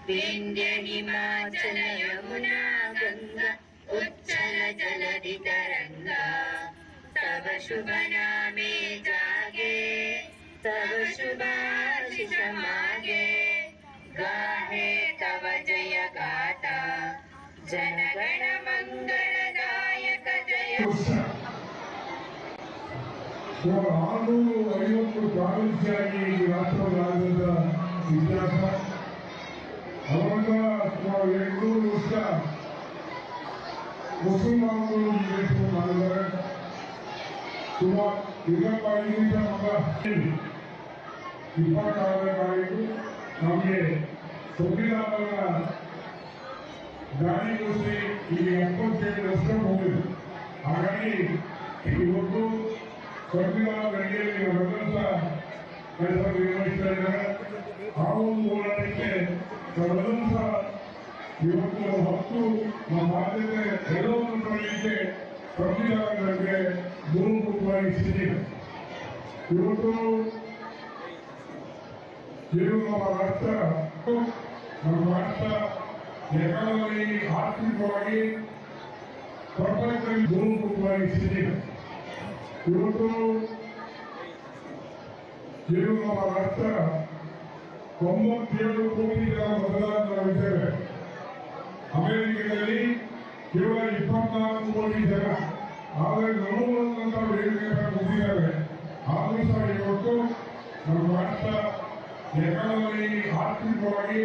विंध्य हिमाचल यमुना गंगा उच्चल जलधि तरंगा तव शुभ नामे जागे तव शुभाशिष मागे गाहे तव जय गाथा जनगण मंगलदायक जय। ಸುಮಾರು 650 ಪ್ರಾವಿನ್ಸಿಯಾಗಿ ರಾಷ್ಟ್ರವಾದ ಇತಿಹಾಸ. ಅವಾಗ ಸುಮಾರು 200 ವರ್ಷ ಮುಸ್ಲಿಂ ಬಾಂಧವರು ಈ ದೇಶವನ್ನು ಮಾಡಿದ್ದಾರೆ. ಸುಮಾರು 25 ನಿಮಿಷ ಮಗ 26ನೇ ತಾರೀಕು ನಮಗೆ ಸಂವಿಧಾನದ ಜಾರಿಗೊಳಿಸಿ ಈಗ 77 ವರ್ಷ ಹೋಗಿದೆ. ಹಾಗಾಗಿ ಇವತ್ತು ಸಂವಿಧಾನದ ಅಡಿಯಲ್ಲಿ ಅವರೆಲ್ಲ ಕೆಲಸ ನಿರ್ವಹಿಸ್ತಾ ಇದ್ದಾರೆ. ಆ ಒಂದು ಹೋರಾಟಕ್ಕೆ ನಾವೆಲ್ಲರೂ ಸಹ ಇವತ್ತು ನಾವು ಹತ್ತು ನಮ್ಮ ಬಾಧ್ಯತೆ ಎಲ್ಲವನ್ನು ಪಡೆಯಲಿಕ್ಕೆ ಸಂವಿಧಾನಗಳಿಗೆ ಮೂಲಭೂತವಾಗಿ ಸಿಕ್ಕಿದೆ. ಇವತ್ತು ಇದು ನಮ್ಮ ರಾಷ್ಟ್ರ ಎಕಾನಮಿ ಆರ್ಥಿಕವಾಗಿ ಪ್ರಪಂಚದಲ್ಲಿ ಮೂಲಭೂತವಾಗಿ ಸಿಕ್ಕಿದೆ. ಇವತ್ತು ಇದು ನಮ್ಮ ರಾಷ್ಟ್ರ 97 ಕೋಟಿ ಜನ ಮತದಾರರಿದ್ದೇವೆ. ಅಮೆರಿಕದಲ್ಲಿ ಕೇವಲ 24 ಕೋಟಿ ಜನ, ಆದರೆ ನಮ್ಮಂತ ವೇದಿಕೆಯನ್ನು ಹೊಂದಿದ್ದಾರೆ. ಆದರೂ ಸಹ ಇವತ್ತು ನಮ್ಮ ರಾಷ್ಟ್ರ ಎಕಾನಮಿ ಆರ್ಥಿಕವಾಗಿ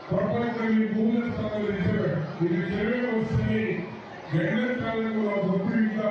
ಪ್ರಪಂಚದಲ್ಲಿ 3ನೇ ಸ್ಥಾನದಲ್ಲಿದ್ದೇವೆ. ಇದು 2 ವರ್ಷದಲ್ಲಿ 2ನೇ ಸ್ಥಾನದಲ್ಲಿ ನಾವು ಗೊತ್ತಿಲ್ಲ